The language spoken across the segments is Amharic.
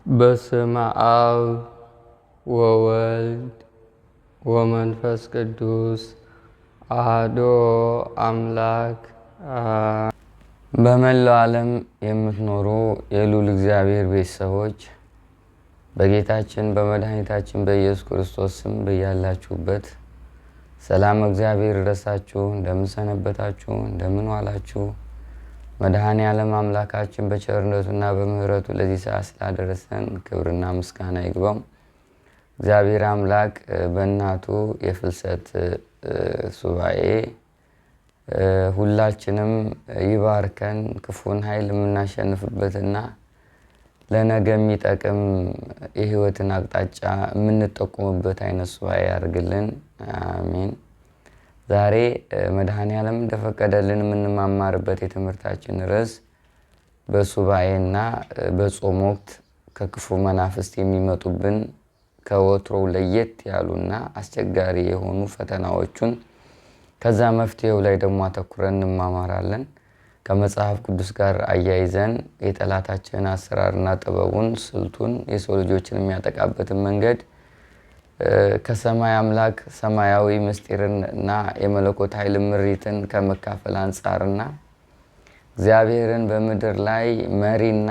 በስመ አብ ወወልድ ወመንፈስ ቅዱስ አሐዱ አምላክ። በመላው ዓለም የምትኖሩ የልዑል እግዚአብሔር ቤተሰቦች በጌታችን በመድኃኒታችን በኢየሱስ ክርስቶስ ስም በያላችሁበት ሰላም እግዚአብሔር ይድረሳችሁ። እንደምን ሰነበታችሁ? እንደምን ዋላችሁ? መድኃኔ ዓለም አምላካችን በቸርነቱና በምሕረቱ ለዚህ ሰዓት ስላደረሰን ክብርና ምስጋና ይግባው። እግዚአብሔር አምላክ በእናቱ የፍልሰት ሱባኤ ሁላችንም ይባርከን። ክፉን ኃይል የምናሸንፍበትና ለነገ የሚጠቅም የሕይወትን አቅጣጫ የምንጠቁምበት አይነት ሱባኤ ያድርግልን። አሜን። ዛሬ መድኃኔ ዓለም እንደፈቀደልን የምንማማርበት የትምህርታችን ርዕስ በሱባኤና በጾም ወቅት ከክፉ መናፍስት የሚመጡብን ከወትሮው ለየት ያሉና አስቸጋሪ የሆኑ ፈተናዎቹን ከዛ መፍትሄው ላይ ደግሞ አተኩረን እንማማራለን። ከመጽሐፍ ቅዱስ ጋር አያይዘን የጠላታችን አሰራርና ጥበቡን፣ ስልቱን፣ የሰው ልጆችን የሚያጠቃበትን መንገድ ከሰማይ አምላክ ሰማያዊ ምስጢርን እና የመለኮት ኃይል ምሪትን ከመካፈል አንጻርና እግዚአብሔርን በምድር ላይ መሪና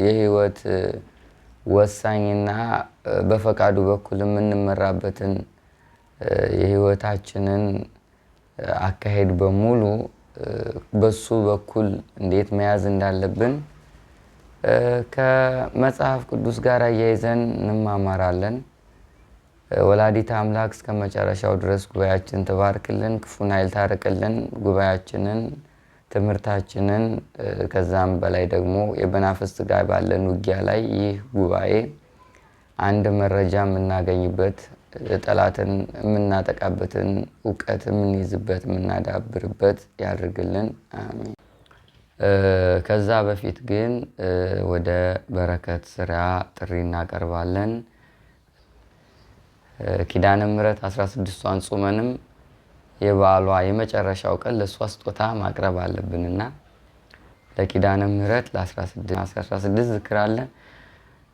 የሕይወት ወሳኝና በፈቃዱ በኩል የምንመራበትን የሕይወታችንን አካሄድ በሙሉ በሱ በኩል እንዴት መያዝ እንዳለብን ከመጽሐፍ ቅዱስ ጋር አያይዘን እንማማራለን። ወላዲተ አምላክ እስከ መጨረሻው ድረስ ጉባኤያችን ትባርክልን፣ ክፉን ኃይል ታርቅልን። ጉባኤያችንን፣ ትምህርታችንን ከዛም በላይ ደግሞ የመናፍስት ጋር ባለን ውጊያ ላይ ይህ ጉባኤ አንድ መረጃ የምናገኝበት፣ ጠላትን የምናጠቃበትን እውቀት የምንይዝበት፣ የምናዳብርበት ያድርግልን። አሜን። ከዛ በፊት ግን ወደ በረከት ስራ ጥሪ እናቀርባለን። ኪዳነ ምሕረት 16ቷን ጾመንም የበዓሏ የመጨረሻው ቀን ለእሷ ስጦታ ማቅረብ አለብንና ለኪዳነ ምሕረት ለ16 ዝክር አለ።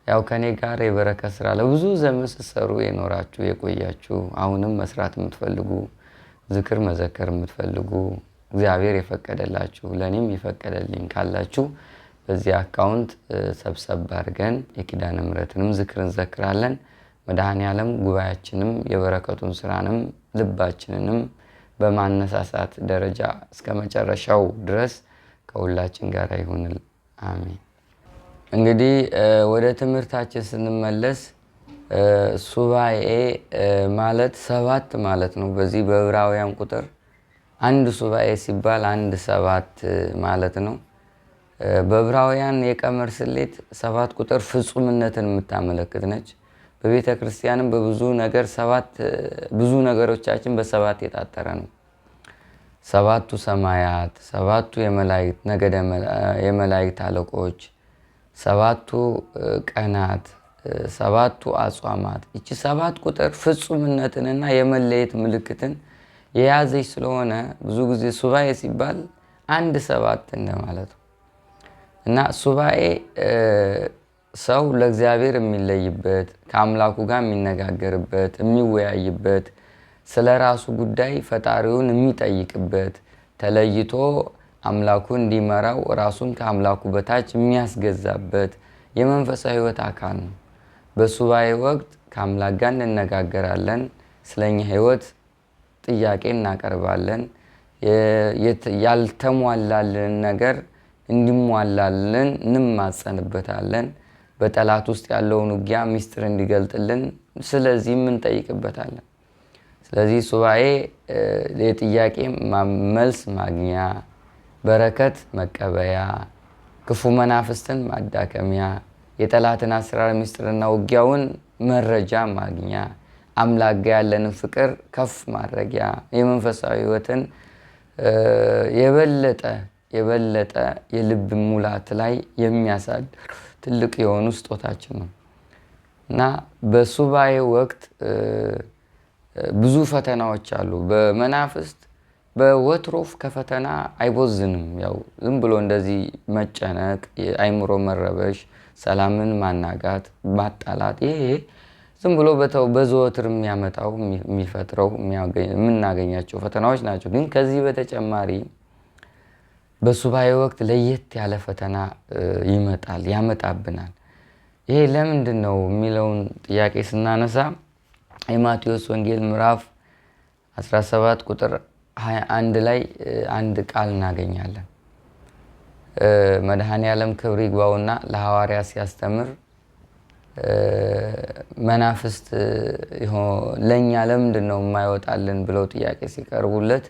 ያው ከኔ ጋር የበረከት ስራ ለብዙ ዘመን ስትሰሩ የኖራችሁ የቆያችሁ አሁንም መስራት የምትፈልጉ ዝክር መዘከር የምትፈልጉ እግዚአብሔር የፈቀደላችሁ ለእኔም የፈቀደልኝ ካላችሁ በዚህ አካውንት ሰብሰብ አድርገን የኪዳነ ምሕረትንም ዝክር እንዘክራለን። መድኃኔ ዓለም ጉባኤያችንም የበረከቱን ስራንም ልባችንንም በማነሳሳት ደረጃ እስከ መጨረሻው ድረስ ከሁላችን ጋር ይሁንል። አሜን። እንግዲህ ወደ ትምህርታችን ስንመለስ ሱባኤ ማለት 7 ማለት ነው። በዚህ በዕብራውያን ቁጥር አንድ ሱባኤ ሲባል 1 ማለት ነው። በዕብራውያን የቀመር ስሌት 7 ቁጥር ፍጹምነትን የምታመለክት ነች። በቤተ ክርስቲያንም በብዙ ነገር ብዙ ነገሮቻችን በ7 የታጠረ ነው። 7ቱ ሰማያት፣ 7ቱ የመላእክት ነገደ የመላእክት አለቆች፣ 7ቱ ቀናት፣ 7ቱ አጽዋማት። እቺ 7 ቁጥር ፍጹምነትንና የመለየት ምልክትን የያዘች ስለሆነ ብዙ ጊዜ ሱባኤ ሲባል 1 እንደማለት ነው እና ሱባኤ ሰው ለእግዚአብሔር የሚለይበት፣ ከአምላኩ ጋር የሚነጋገርበት፣ የሚወያይበት፣ ስለ ራሱ ጉዳይ ፈጣሪውን የሚጠይቅበት፣ ተለይቶ አምላኩ እንዲመራው ራሱን ከአምላኩ በታች የሚያስገዛበት የመንፈሳዊ ሕይወት አካል ነው። በሱባኤ ወቅት ከአምላክ ጋር እንነጋገራለን። ስለኛ ሕይወት ጥያቄ እናቀርባለን። ያልተሟላልን ነገር እንዲሟላልን እንማጸንበታለን። በጠላት ውስጥ ያለውን ውጊያ ሚስጥር እንዲገልጥልን ስለዚህም እንጠይቅበታለን። ስለዚህ ሱባኤ የጥያቄ መልስ ማግኛ፣ በረከት መቀበያ፣ ክፉ መናፍስትን ማዳከሚያ፣ የጠላትን አሰራር ሚስጥርና ውጊያውን መረጃ ማግኛ፣ አምላክ ጋር ያለንን ፍቅር ከፍ ማድረጊያ፣ የመንፈሳዊ ሕይወትን የበለጠ የልብ ሙላት ላይ የሚያሳድር ትልቅ የሆኑ ስጦታችን ነው እና በሱባኤ ወቅት ብዙ ፈተናዎች አሉ። በመናፍስት በወትሮፍ ከፈተና አይቦዝንም። ያው ዝም ብሎ እንደዚህ መጨነቅ፣ የአይምሮ መረበሽ፣ ሰላምን ማናጋት፣ ማጣላት፣ ይሄ ዝም ብሎ በዘወትር የሚያመጣው የሚፈጥረው የምናገኛቸው ፈተናዎች ናቸው። ግን ከዚህ በተጨማሪ በሱባኤ ወቅት ለየት ያለ ፈተና ይመጣል፣ ያመጣብናል። ይሄ ለምንድን ነው የሚለውን ጥያቄ ስናነሳ የማቴዎስ ወንጌል ምዕራፍ 17 ቁጥር 21 ላይ አንድ ቃል እናገኛለን። መድኃኔዓለም ክብር ይግባውና ለሐዋርያ ሲያስተምር መናፍስት ለእኛ ለምንድን ነው የማይወጣልን ብለው ጥያቄ ሲቀርቡለት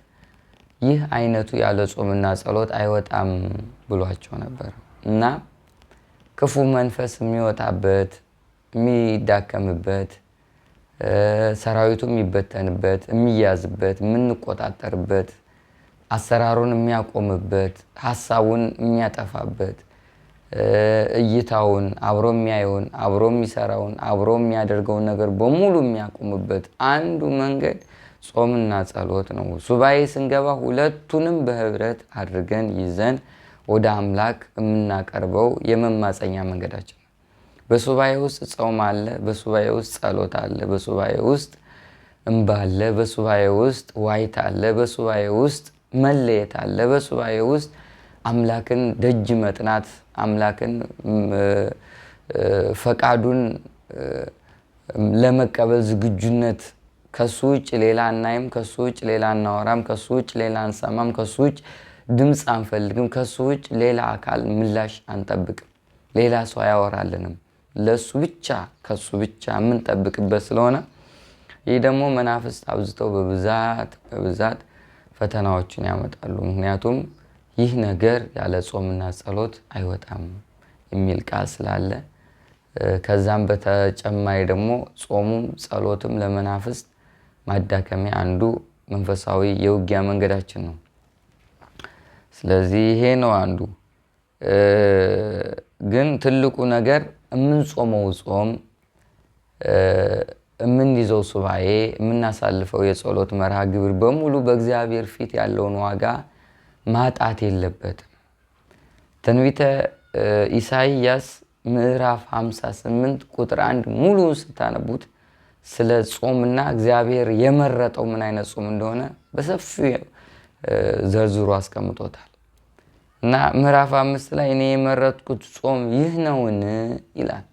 ይህ አይነቱ ያለ ጾምና ጸሎት አይወጣም ብሏቸው ነበር። እና ክፉ መንፈስ የሚወጣበት፣ የሚዳከምበት፣ ሰራዊቱ የሚበተንበት፣ የሚያዝበት፣ የምንቆጣጠርበት፣ አሰራሩን የሚያቆምበት፣ ሀሳቡን የሚያጠፋበት፣ እይታውን አብሮ የሚያየውን አብሮ የሚሰራውን አብሮ የሚያደርገውን ነገር በሙሉ የሚያቆምበት አንዱ መንገድ ጾምና ጸሎት ነው። ሱባኤ ስንገባ ሁለቱንም በህብረት አድርገን ይዘን ወደ አምላክ የምናቀርበው የመማፀኛ መንገዳችን ነው። በሱባኤ ውስጥ ጾም አለ፣ በሱባኤ ውስጥ ጸሎት አለ፣ በሱባኤ ውስጥ እንባ አለ፣ በሱባኤ ውስጥ ዋይታ አለ፣ በሱባኤ ውስጥ መለየት አለ፣ በሱባኤ ውስጥ አምላክን ደጅ መጥናት፣ አምላክን ፈቃዱን ለመቀበል ዝግጁነት፣ ከሱ ውጭ ሌላ አናይም፣ ከሱ ውጭ ሌላ አናወራም፣ ከሱ ውጭ ሌላ አንሰማም፣ ከሱ ውጭ ድምፅ አንፈልግም፣ ከሱ ውጭ ሌላ አካል ምላሽ አንጠብቅም፣ ሌላ ሰው አያወራልንም። ለሱ ብቻ ከሱ ብቻ የምንጠብቅበት ስለሆነ ይህ ደግሞ መናፍስት አብዝተው በብዛት ፈተናዎችን ያመጣሉ። ምክንያቱም ይህ ነገር ያለ ጾምና ጸሎት አይወጣም የሚል ቃል ስላለ፣ ከዛም በተጨማሪ ደግሞ ጾሙም ጸሎትም ለመናፍስት ማዳከሚያ አንዱ መንፈሳዊ የውጊያ መንገዳችን ነው። ስለዚህ ይሄ ነው አንዱ። ግን ትልቁ ነገር የምንጾመው ጾም፣ የምንይዘው ሱባኤ፣ የምናሳልፈው የጸሎት መርሃ ግብር በሙሉ በእግዚአብሔር ፊት ያለውን ዋጋ ማጣት የለበትም። ትንቢተ ኢሳይያስ ምዕራፍ 58 ቁጥር 1 ሙሉውን ስታነቡት ስለ ጾምና እግዚአብሔር የመረጠው ምን አይነት ጾም እንደሆነ በሰፊው ዘርዝሮ አስቀምጦታል። እና ምዕራፍ 5 ላይ እኔ የመረጥኩት ጾም ይህ ነውን ይላል።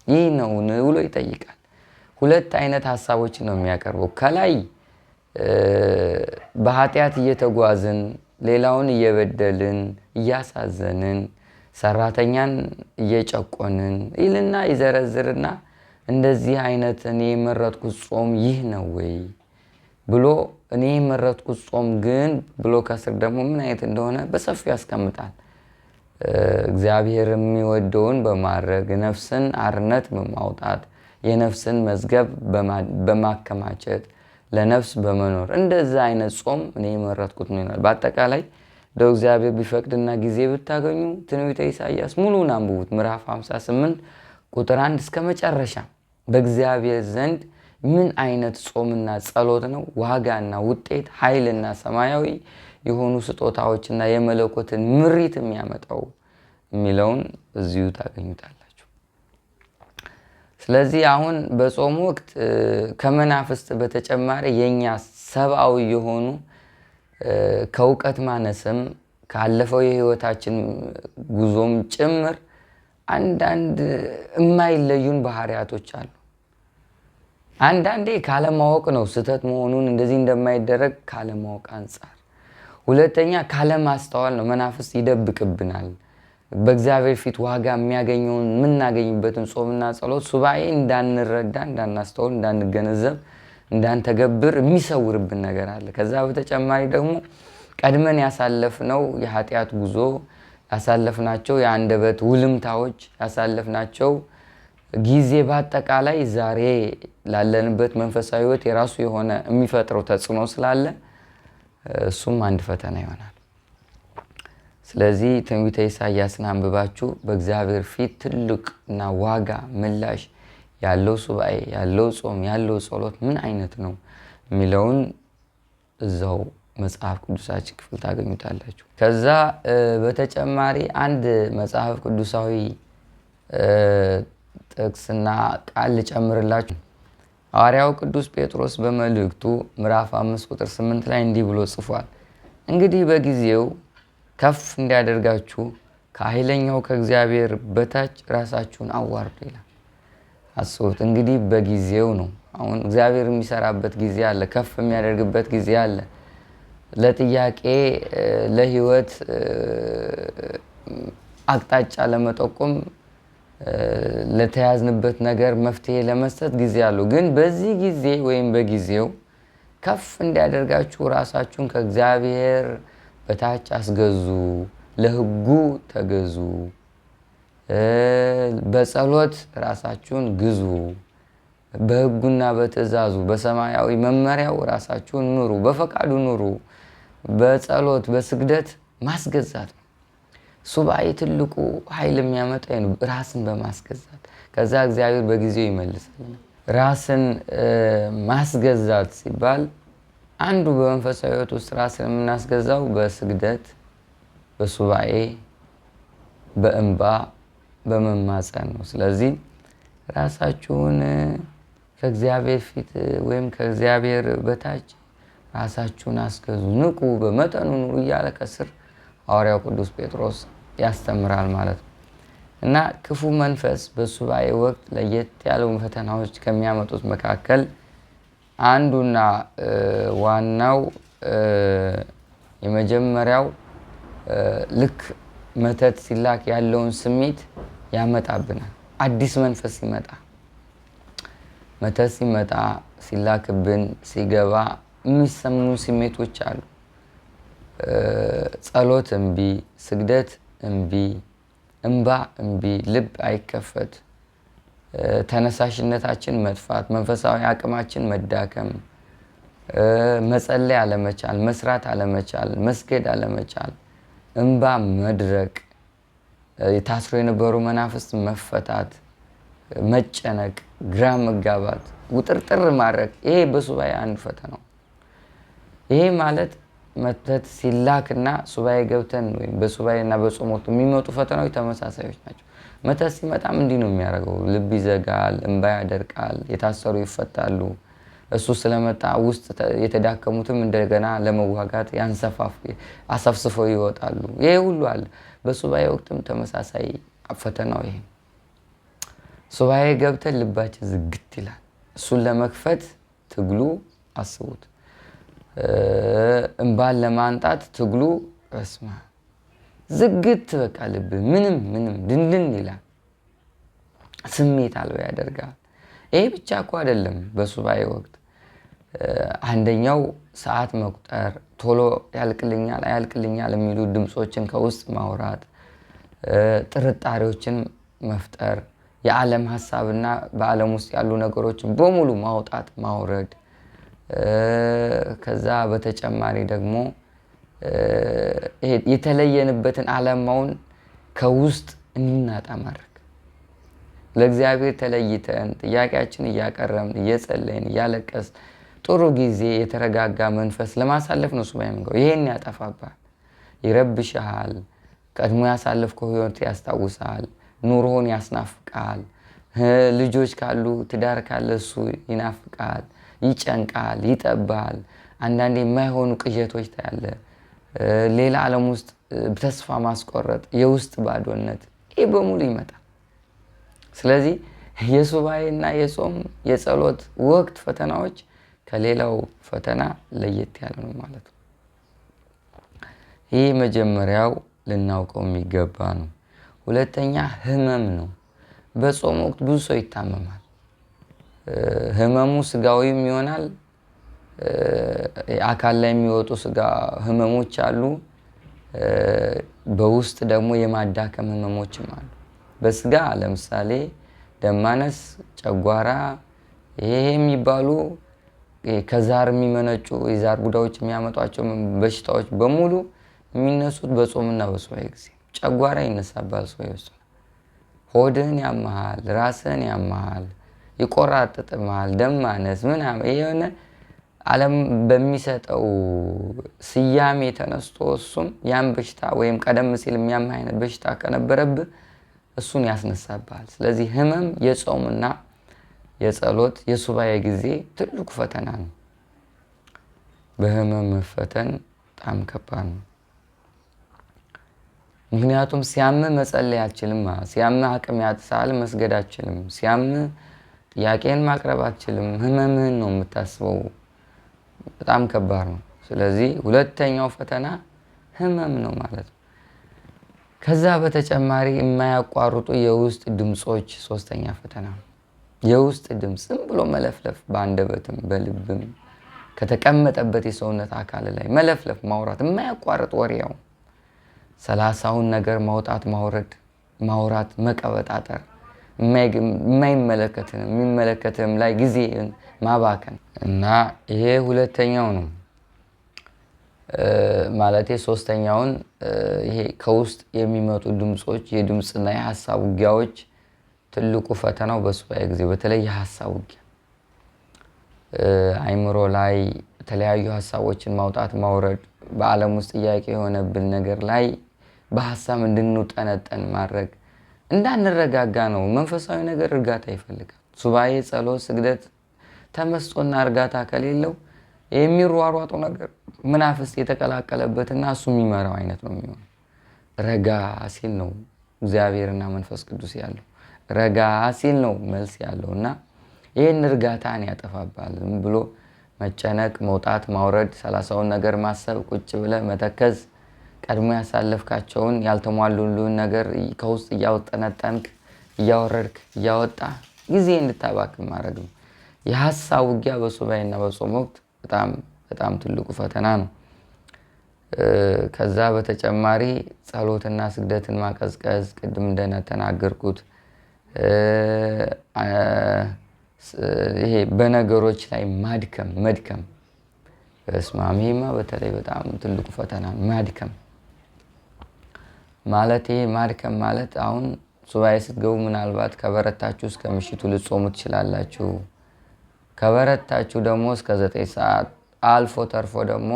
ይህ ነውን ብሎ ይጠይቃል። ሁለት አይነት ሀሳቦችን ነው የሚያቀርበው። ከላይ በኃጢአት እየተጓዝን ሌላውን እየበደልን እያሳዘንን ሰራተኛን እየጨቆንን ይልና ይዘረዝርና እንደዚህ አይነት እኔ የመረጥኩት ጾም ይህ ነው ወይ ብሎ እኔ የመረጥኩት ጾም ግን ብሎ ከስር ደግሞ ምን አይነት እንደሆነ በሰፊው ያስቀምጣል። እግዚአብሔር የሚወደውን በማድረግ ነፍስን አርነት በማውጣት የነፍስን መዝገብ በማከማቸት ለነፍስ በመኖር እንደዛ አይነት ጾም እኔ የመረጥኩት ነው ይላል። በአጠቃላይ እንደው እግዚአብሔር ቢፈቅድና ጊዜ ብታገኙ ትንቢተ ኢሳይያስ ሙሉውን አንብቡት። ምዕራፍ 58 ቁጥር 1 እስከ መጨረሻ በእግዚአብሔር ዘንድ ምን አይነት ጾምና ጸሎት ነው ዋጋና ውጤት፣ ኃይልና ሰማያዊ የሆኑ ስጦታዎችና የመለኮትን ምሪት የሚያመጣው የሚለውን እዚሁ ታገኙታላችሁ። ስለዚህ አሁን በጾም ወቅት ከመናፍስት በተጨማሪ የኛ ሰብአዊ የሆኑ ከእውቀት ማነስም ካለፈው የህይወታችን ጉዞም ጭምር አንዳንድ የማይለዩን ባህሪያቶች አሉ። አንዳንዴ ካለማወቅ ነው ስህተት መሆኑን እንደዚህ እንደማይደረግ ካለማወቅ አንጻር፣ ሁለተኛ ካለማስተዋል ነው። መናፍስት ይደብቅብናል። በእግዚአብሔር ፊት ዋጋ የሚያገኘውን የምናገኝበትን ጾምና ጸሎት ሱባኤ እንዳንረዳ፣ እንዳናስተውል፣ እንዳንገነዘብ፣ እንዳንተገብር የሚሰውርብን ነገር አለ። ከዛ በተጨማሪ ደግሞ ቀድመን ያሳለፍነው የኃጢአት ጉዞ፣ ያሳለፍናቸው የአንደበት ውልምታዎች፣ ያሳለፍናቸው ጊዜ በአጠቃላይ ዛሬ ላለንበት መንፈሳዊ ህይወት የራሱ የሆነ የሚፈጥረው ተጽዕኖ ስላለ እሱም አንድ ፈተና ይሆናል። ስለዚህ ትንቢተ ኢሳይያስን አንብባችሁ በእግዚአብሔር ፊት ትልቅና ዋጋ ምላሽ ያለው ሱባኤ፣ ያለው ጾም፣ ያለው ጸሎት ምን አይነት ነው የሚለውን እዛው መጽሐፍ ቅዱሳችን ክፍል ታገኙታላችሁ። ከዛ በተጨማሪ አንድ መጽሐፍ ቅዱሳዊ ጥቅስና ቃል ልጨምርላችሁ። ሐዋርያው ቅዱስ ጴጥሮስ በመልእክቱ ምዕራፍ 5 ቁጥር 8 ላይ እንዲህ ብሎ ጽፏል። እንግዲህ በጊዜው ከፍ እንዲያደርጋችሁ ከኃይለኛው ከእግዚአብሔር በታች ራሳችሁን አዋርዱ ይላል። አስቡት እንግዲህ በጊዜው ነው። አሁን እግዚአብሔር የሚሰራበት ጊዜ አለ፣ ከፍ የሚያደርግበት ጊዜ አለ። ለጥያቄ ለህይወት አቅጣጫ ለመጠቆም ለተያዝንበት ነገር መፍትሄ ለመስጠት ጊዜ አለው። ግን በዚህ ጊዜ ወይም በጊዜው ከፍ እንዲያደርጋችሁ ራሳችሁን ከእግዚአብሔር በታች አስገዙ፣ ለህጉ ተገዙ፣ በጸሎት ራሳችሁን ግዙ፣ በህጉና በትእዛዙ በሰማያዊ መመሪያው ራሳችሁን ኑሩ፣ በፈቃዱ ኑሩ። በጸሎት በስግደት ማስገዛት ነው። ሱባኤ ትልቁ ኃይል የሚያመጣ ነው፣ ራስን በማስገዛት ከዛ እግዚአብሔር በጊዜው ይመልሳል። ራስን ማስገዛት ሲባል አንዱ በመንፈሳዊ ህይወት ውስጥ ራስን የምናስገዛው በስግደት፣ በሱባኤ፣ በእንባ፣ በመማፀን ነው። ስለዚህ ራሳችሁን ከእግዚአብሔር ፊት ወይም ከእግዚአብሔር በታች ራሳችሁን አስገዙ፣ ንቁ፣ በመጠኑ ኑሩ እያለ ከስር ሐዋርያው ቅዱስ ጴጥሮስ ያስተምራል ማለት ነው። እና ክፉ መንፈስ በሱባኤ ወቅት ለየት ያሉ ፈተናዎች ከሚያመጡት መካከል አንዱና ዋናው የመጀመሪያው ልክ መተት ሲላክ ያለውን ስሜት ያመጣብናል። አዲስ መንፈስ ሲመጣ፣ መተት ሲመጣ፣ ሲላክብን፣ ሲገባ የሚሰሙ ስሜቶች አሉ። ጸሎት እምቢ፣ ስግደት እምቢ፣ እንባ እምቢ፣ ልብ አይከፈት፣ ተነሳሽነታችን መጥፋት፣ መንፈሳዊ አቅማችን መዳከም፣ መጸለይ አለመቻል፣ መስራት አለመቻል፣ መስገድ አለመቻል፣ እንባ መድረቅ፣ ታስሮ የነበሩ መናፍስት መፈታት፣ መጨነቅ፣ ግራ መጋባት፣ ውጥርጥር ማድረግ፣ ይሄ በሱባኤ አንዱ ፈተናው። ይሄ ማለት መተት ሲላክና ሱባኤ ገብተን ወይም በሱባኤና በጾም ወቅት የሚመጡ ፈተናዎች ተመሳሳዮች ናቸው። መተት ሲመጣም እንዲህ ነው የሚያደርገው። ልብ ይዘጋል፣ እንባ ያደርቃል፣ የታሰሩ ይፈታሉ። እሱ ስለመጣ ውስጥ የተዳከሙትም እንደገና ለመዋጋት አሰፍስፈው ይወጣሉ። ይሄ ሁሉ አለ። በሱባኤ ወቅትም ተመሳሳይ ፈተናው ይሄ። ሱባኤ ገብተን ልባችን ዝግት ይላል። እሱን ለመክፈት ትግሉ አስቡት። እንባን ለማንጣት ትግሉ እስማ ዝግት በቃ ልብ ምንም ድንድን ይላል። ስሜት አልባ ያደርጋል። ይሄ ብቻ እኮ አይደለም። በሱባኤ ወቅት አንደኛው ሰዓት መቁጠር፣ ቶሎ ያልቅልኛል አያልቅልኛል የሚሉ ድምፆችን ከውስጥ ማውራት፣ ጥርጣሬዎችን መፍጠር፣ የዓለም ሀሳብና በዓለም ውስጥ ያሉ ነገሮችን በሙሉ ማውጣት ማውረድ። ከዛ በተጨማሪ ደግሞ የተለየንበትን ዓላማውን ከውስጥ እንድናጣ ማድረግ። ለእግዚአብሔር ተለይተን ጥያቄያችን እያቀረብን እየጸለይን እያለቀስ ጥሩ ጊዜ የተረጋጋ መንፈስ ለማሳለፍ ነው ሱባኤ የምንገባው። ይሄን ያጠፋባል፣ ይረብሻል፣ ቀድሞ ያሳለፍከው ህይወት ያስታውሳል፣ ኑሮውን ያስናፍቃል። ልጆች ካሉ ትዳር ካለ እሱ ይናፍቃል፣ ይጨንቃል፣ ይጠባል። አንዳንዴ የማይሆኑ ቅዠቶች ታያለ። ሌላ ዓለም ውስጥ ተስፋ ማስቆረጥ፣ የውስጥ ባዶነት፣ ይህ በሙሉ ይመጣል። ስለዚህ የሱባኤና የጾም የጸሎት ወቅት ፈተናዎች ከሌላው ፈተና ለየት ያለ ነው ማለት ነው። ይህ መጀመሪያው ልናውቀው የሚገባ ነው። ሁለተኛ ህመም ነው። በጾም ወቅት ብዙ ሰው ይታመማል። ህመሙ ስጋዊም ይሆናል። አካል ላይ የሚወጡ ስጋ ህመሞች አሉ። በውስጥ ደግሞ የማዳከም ህመሞችም አሉ። በስጋ ለምሳሌ ደም ማነስ፣ ጨጓራ፣ ይሄ የሚባሉ ከዛር የሚመነጩ የዛር ቡዳዎች የሚያመጧቸው በሽታዎች በሙሉ የሚነሱት በጾምና በሱባኤ ጊዜ። ጨጓራ ይነሳባል ሱባኤ ውስጥ። ሆድህን ያመሃል፣ ራስህን ያመሃል፣ ይቆራጥጥማል፣ ደም ማነስ ምናምን የሆነ ዓለም በሚሰጠው ስያሜ ተነስቶ እሱም ያን በሽታ ወይም ቀደም ሲል የሚያምህ አይነት በሽታ ከነበረብህ እሱን ያስነሳብሃል። ስለዚህ ህመም የጾምና የጸሎት የሱባኤ ጊዜ ትልቁ ፈተና ነው። በህመም መፈተን በጣም ከባድ ነው። ምክንያቱም ሲያምህ መጸለይ አትችልም። ሲያምህ አቅም ያጥሳል፣ መስገድ አትችልም። ሲያምህ ጥያቄን ማቅረብ አትችልም። ህመምህን ነው የምታስበው። በጣም ከባድ ነው። ስለዚህ ሁለተኛው ፈተና ህመም ነው ማለት ነው። ከዛ በተጨማሪ የማያቋርጡ የውስጥ ድምጾች ሶስተኛ ፈተና ነው። የውስጥ ድምጽ ዝም ብሎ መለፍለፍ፣ በአንደበትም በልብም ከተቀመጠበት የሰውነት አካል ላይ መለፍለፍ፣ ማውራት፣ የማያቋርጥ ወሬያው 30ውን ነገር ማውጣት ማውረድ፣ ማውራት፣ መቀበጣጠር፣ የማይመለከትንም የሚመለከትም ላይ ጊዜን ማባከን እና ይሄ ሁለተኛው ነው። ማለት ሶስተኛውን ይሄ ከውስጥ የሚመጡ ድምጾች የድምጽና የሐሳብ ውጊያዎች ትልቁ ፈተናው በሱባኤ ጊዜ በተለይ የሐሳብ ውጊያ አይምሮ ላይ የተለያዩ ሐሳቦችን ማውጣት ማውረድ፣ በዓለም ውስጥ ጥያቄ የሆነብን ነገር ላይ በሐሳብ እንድንጠነጠን ማድረግ፣ እንዳንረጋጋ ነው። መንፈሳዊ ነገር እርጋታ ይፈልጋል። ሱባኤ፣ ጸሎት፣ ስግደት ተመስጦና እርጋታ ከሌለው የሚሯሯጠው ነገር መናፍስት የተቀላቀለበትና እሱ የሚመራው አይነት ነው የሚሆነው። ረጋ ሲል ነው እግዚአብሔርና መንፈስ ቅዱስ ያለው። ረጋ ሲል ነው መልስ ያለው እና ይህን እርጋታን ያጠፋባል። ዝም ብሎ መጨነቅ፣ መውጣት ማውረድ፣ 30ውን ነገር ማሰብ፣ ቁጭ ብለህ መተከዝ፣ ቀድሞ ያሳለፍካቸውን ያልተሟሉልን ነገር ከውስጥ እያወጠነጠንክ እያወረድክ እያወጣ ጊዜ እንድታባክን ማድረግ ነው። የሐሳብ ውጊያ በሱባኤና በጾም ወቅት በጣም ትልቁ ፈተና ነው። ከዛ በተጨማሪ ጸሎትና ስግደትን ማቀዝቀዝ፣ ቅድም እንደተናገርኩት ይሄ በነገሮች ላይ መድከም በስማም ይሄማ በተለይ በጣም ትልቁ ፈተና ማድከም ማለት ይሄ ማድከም ማለት አሁን ሱባኤ ስትገቡ ምናልባት ከበረታችሁ እስከ ምሽቱ ልትጾሙ ትችላላችሁ። ከበረታችሁ ደግሞ እስከ 9 ሰዓት አልፎ ተርፎ ደግሞ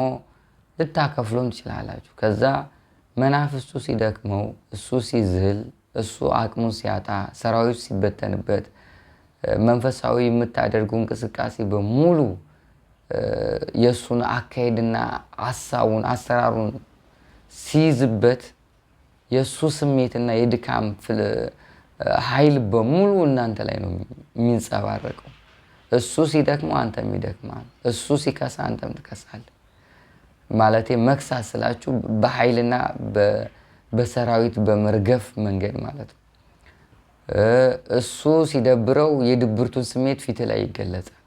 ልታከፍሉም ትችላላችሁ። ከዛ መናፍስቱ ሲደክመው፣ እሱ ሲዝል፣ እሱ አቅሙን ሲያጣ፣ ሰራዊት ሲበተንበት፣ መንፈሳዊ የምታደርጉ እንቅስቃሴ በሙሉ የእሱን አካሄድና ሀሳቡን አሰራሩን ሲይዝበት የእሱ ስሜትና የድካም ኃይል በሙሉ እናንተ ላይ ነው የሚንጸባረቀው። እሱ ሲደክመው አንተም ይደክማል። እሱ ሲከሳ አንተም ትከሳለህ። ማለቴ መክሳት ስላችሁ በኃይልና በሰራዊት በመርገፍ መንገድ ማለት ነው። እሱ ሲደብረው የድብርቱን ስሜት ፊት ላይ ይገለጻል።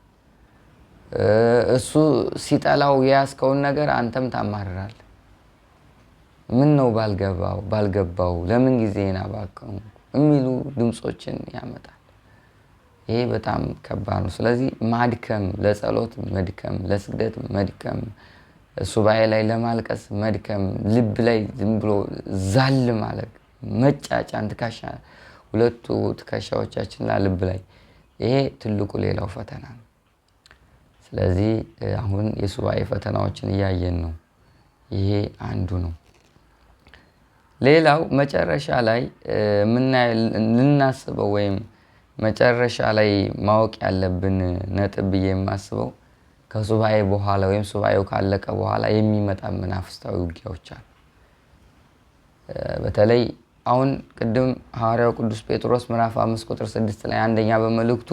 እሱ ሲጠላው የያዝከውን ነገር አንተም ታማርራለህ። ምን ነው ባልገባው ለምን ጊዜን አባከንኩ የሚሉ ድምጾችን ያመጣል። ይሄ በጣም ከባድ ነው። ስለዚህ ማድከም፣ ለጸሎት መድከም፣ ለስግደት መድከም፣ ሱባኤ ላይ ለማልቀስ መድከም፣ ልብ ላይ ዝም ብሎ ዛል ማለት መጫጫን፣ ትከሻ ሁለቱ ትከሻዎቻችንና ልብ ላይ ይሄ ትልቁ ሌላው ፈተና ነው። ስለዚህ አሁን የሱባኤ ፈተናዎችን እያየን ነው። ይሄ አንዱ ነው። ሌላው መጨረሻ ላይ ልናስበው ወይም መጨረሻ ላይ ማወቅ ያለብን ነጥብ ብዬ የማስበው ከሱባኤ በኋላ ወይም ሱባኤው ካለቀ በኋላ የሚመጣ መናፍስታዊ ውጊያዎች አሉ። በተለይ አሁን ቅድም ሐዋርያው ቅዱስ ጴጥሮስ ምዕራፍ 5 ቁጥር 6 ላይ አንደኛ በመልእክቱ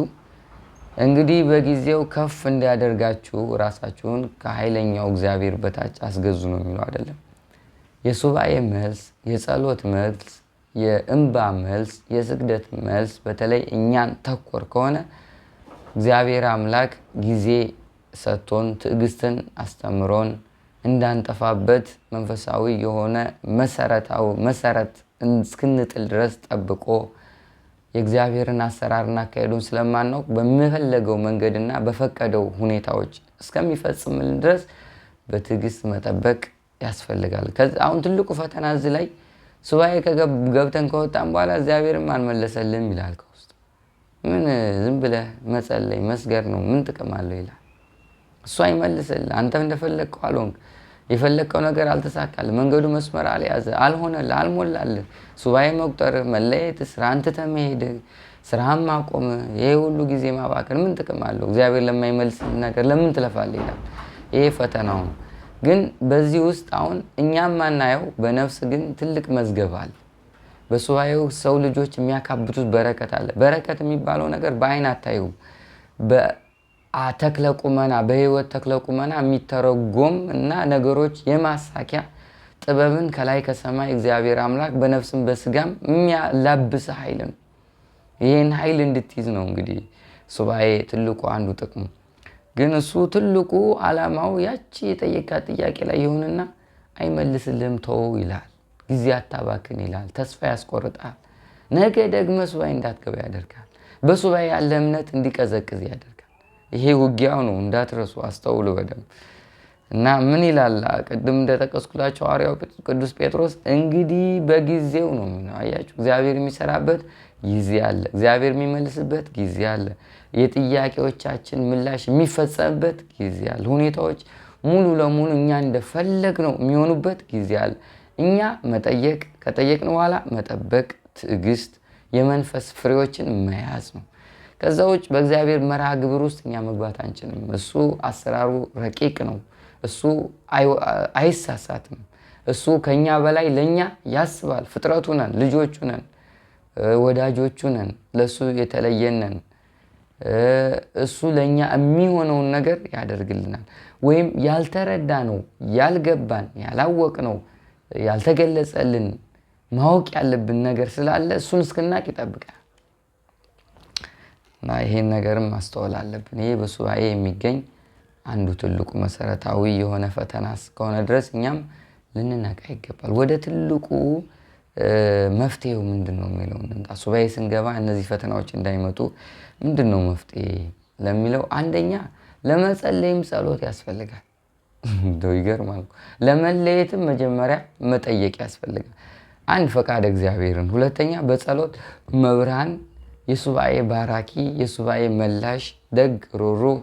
እንግዲህ በጊዜው ከፍ እንዲያደርጋችሁ ራሳችሁን ከኃይለኛው እግዚአብሔር በታች አስገዙ ነው የሚለው አይደለም። የሱባኤ መልስ፣ የጸሎት መልስ፣ የእንባ መልስ፣ የስግደት መልስ በተለይ እኛን ተኮር ከሆነ እግዚአብሔር አምላክ ጊዜ ሰጥቶን ትዕግስትን አስተምሮን እንዳንጠፋበት መንፈሳዊ የሆነ መሰረት እስክንጥል ድረስ ጠብቆ የእግዚአብሔርን አሰራርና አካሄዱን ስለማናውቅ በሚፈለገው መንገድና በፈቀደው ሁኔታዎች እስከሚፈጽምልን ድረስ በትዕግስት መጠበቅ ያስፈልጋል። አሁን ትልቁ ፈተና እዚህ ላይ ሱባኤ ገብተን ከወጣን በኋላ እግዚአብሔርም አልመለሰልም ይላል። ከውስጥ ምን ዝም ብለህ መጸለይ መስገር ነው ምን ጥቅም አለው ይላል። እሱ አይመልስልህ። አንተም እንደፈለግከው አልሆንክ። የፈለግከው ነገር አልተሳካልህ፣ መንገዱ መስመር አልያዘ፣ አልሆነልህ፣ አልሞላልህ፣ ሱባኤ መቁጠር፣ መለየት፣ ስራህን ትተህ መሄድ፣ ስራህን ማቆም፣ ይሄ ሁሉ ጊዜ ማባከን ምን ጥቅም አለው? እግዚአብሔር ለማይመልስ ነገር ለምን ትለፋለህ ይላል። ይሄ ፈተናው ነው። ግን በዚህ ውስጥ አሁን እኛም ማናየው በነፍስ ግን ትልቅ መዝገብ አለ። በሱባኤው ሰው ልጆች የሚያካብቱት በረከት አለ። በረከት የሚባለው ነገር በአይን አታዩም። ተክለ ቁመና በህይወት ተክለ ቁመና የሚተረጎም እና ነገሮች የማሳኪያ ጥበብን ከላይ ከሰማይ እግዚአብሔር አምላክ በነፍስም በስጋም የሚያላብስ ኃይል ነው። ይህን ኃይል እንድትይዝ ነው እንግዲህ ሱባኤ ትልቁ አንዱ ጥቅሙ። ግን እሱ ትልቁ ዓላማው ያቺ የጠየቃት ጥያቄ ላይ ይሁንና አይመልስልህም፣ ተወው ይላል። ጊዜ አታባክን ይላል። ተስፋ ያስቆርጣል። ነገ ደግመ ሱባኤ እንዳትገባ ያደርጋል። በሱባኤ ያለ እምነት እንዲቀዘቅዝ ያደርጋል። ይሄ ውጊያው ነው፣ እንዳትረሱ፣ አስተውሉ በደንብ። እና ምን ይላል ቅድም እንደጠቀስኩላቸው ሐዋርያው ቅዱስ ጴጥሮስ እንግዲህ በጊዜው ነው የሚለው። አያችሁ፣ እግዚአብሔር የሚሰራበት ጊዜ አለ። እግዚአብሔር የሚመልስበት ጊዜ አለ። የጥያቄዎቻችን ምላሽ የሚፈጸምበት ጊዜ አለ። ሁኔታዎች ሙሉ ለሙሉ እኛ እንደፈለግ ነው የሚሆኑበት ጊዜ አለ። እኛ መጠየቅ፣ ከጠየቅን በኋላ መጠበቅ፣ ትዕግስት፣ የመንፈስ ፍሬዎችን መያዝ ነው። ከዛ ውጭ በእግዚአብሔር መርሃ ግብር ውስጥ እኛ መግባት አንችልም። እሱ አሰራሩ ረቂቅ ነው። እሱ አይሳሳትም። እሱ ከኛ በላይ ለኛ ያስባል። ፍጥረቱ ነን፣ ልጆቹ ነን፣ ወዳጆቹ ነን፣ ለሱ የተለየን ነን። እሱ ለኛ የሚሆነውን ነገር ያደርግልናል። ወይም ያልተረዳ ነው፣ ያልገባን፣ ያላወቅ ነው፣ ያልተገለጸልን ማወቅ ያለብን ነገር ስላለ እሱን እስክናቅ ይጠብቃል። እና ይሄን ነገርም ማስተዋል አለብን። ይሄ በሱባኤ የሚገኝ አንዱ ትልቁ መሰረታዊ የሆነ ፈተና እስከሆነ ድረስ እኛም ልንነቃ ይገባል። ወደ ትልቁ መፍትሄው ምንድን ነው የሚለው እንምጣ። ሱባኤ ስንገባ እነዚህ ፈተናዎች እንዳይመጡ ምንድን ነው መፍትሄ ለሚለው፣ አንደኛ ለመጸለይም ጸሎት ያስፈልጋል። እንደው ይገርማል። ለመለየትም መጀመሪያ መጠየቅ ያስፈልጋል። አንድ ፈቃድ እግዚአብሔርን፣ ሁለተኛ በጸሎት መብርሃን የሱባኤ ባራኪ፣ የሱባኤ መላሽ፣ ደግ፣ ሩህሩህ፣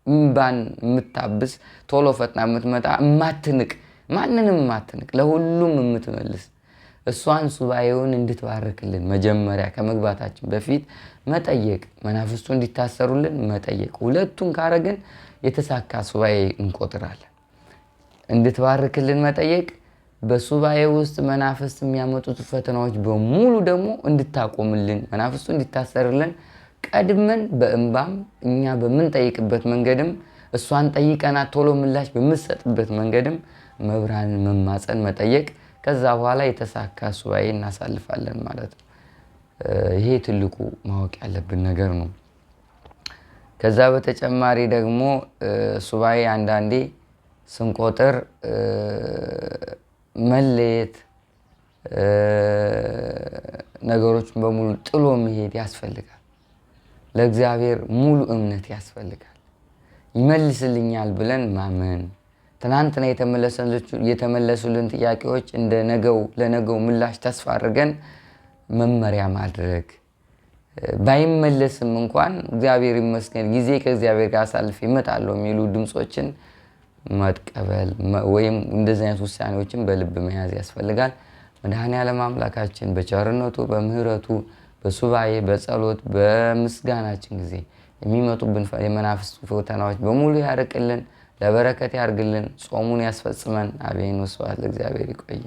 እምባን የምታብስ፣ ቶሎ ፈጥና የምትመጣ፣ የማትንቅ፣ ማንንም የማትንቅ፣ ለሁሉም የምትመልስ እሷን ሱባኤውን እንድትባርክልን መጀመሪያ ከመግባታችን በፊት መጠየቅ፣ መናፍስቱ እንዲታሰሩልን መጠየቅ። ሁለቱን ካረግን የተሳካ ሱባኤ እንቆጥራለን። እንድትባርክልን መጠየቅ፣ በሱባኤ ውስጥ መናፍስት የሚያመጡት ፈተናዎች በሙሉ ደግሞ እንድታቆምልን፣ መናፍስቱ እንዲታሰርልን ቀድመን በእንባም እኛ በምንጠይቅበት መንገድም እሷን ጠይቀናት ቶሎ ምላሽ በምትሰጥበት መንገድም መብርሃንን መማፀን መጠየቅ፣ ከዛ በኋላ የተሳካ ሱባኤ እናሳልፋለን ማለት ነው። ይሄ ትልቁ ማወቅ ያለብን ነገር ነው። ከዛ በተጨማሪ ደግሞ ሱባኤ አንዳንዴ ስንቆጥር መለየት፣ ነገሮችን በሙሉ ጥሎ መሄድ ያስፈልጋል። ለእግዚአብሔር ሙሉ እምነት ያስፈልጋል። ይመልስልኛል ብለን ማመን፣ ትናንትና የተመለሱልን ጥያቄዎች እንደ ለነገው ምላሽ ተስፋ አድርገን መመሪያ ማድረግ፣ ባይመለስም እንኳን እግዚአብሔር ይመስገን ጊዜ ከእግዚአብሔር ጋር አሳልፍ ይመጣለሁ የሚሉ ድምፆችን መቀበል ወይም እንደዚህ አይነት ውሳኔዎችን በልብ መያዝ ያስፈልጋል። መድኃኔዓለም አምላካችን በቸርነቱ በምህረቱ በሱባኤ በጸሎት በምስጋናችን ጊዜ የሚመጡብን የመናፍስት ፈተናዎች በሙሉ ያርቅልን፣ ለበረከት ያርግልን፣ ጾሙን ያስፈጽመን። አሜን። ወስብሐት ለእግዚአብሔር። ይቆይ።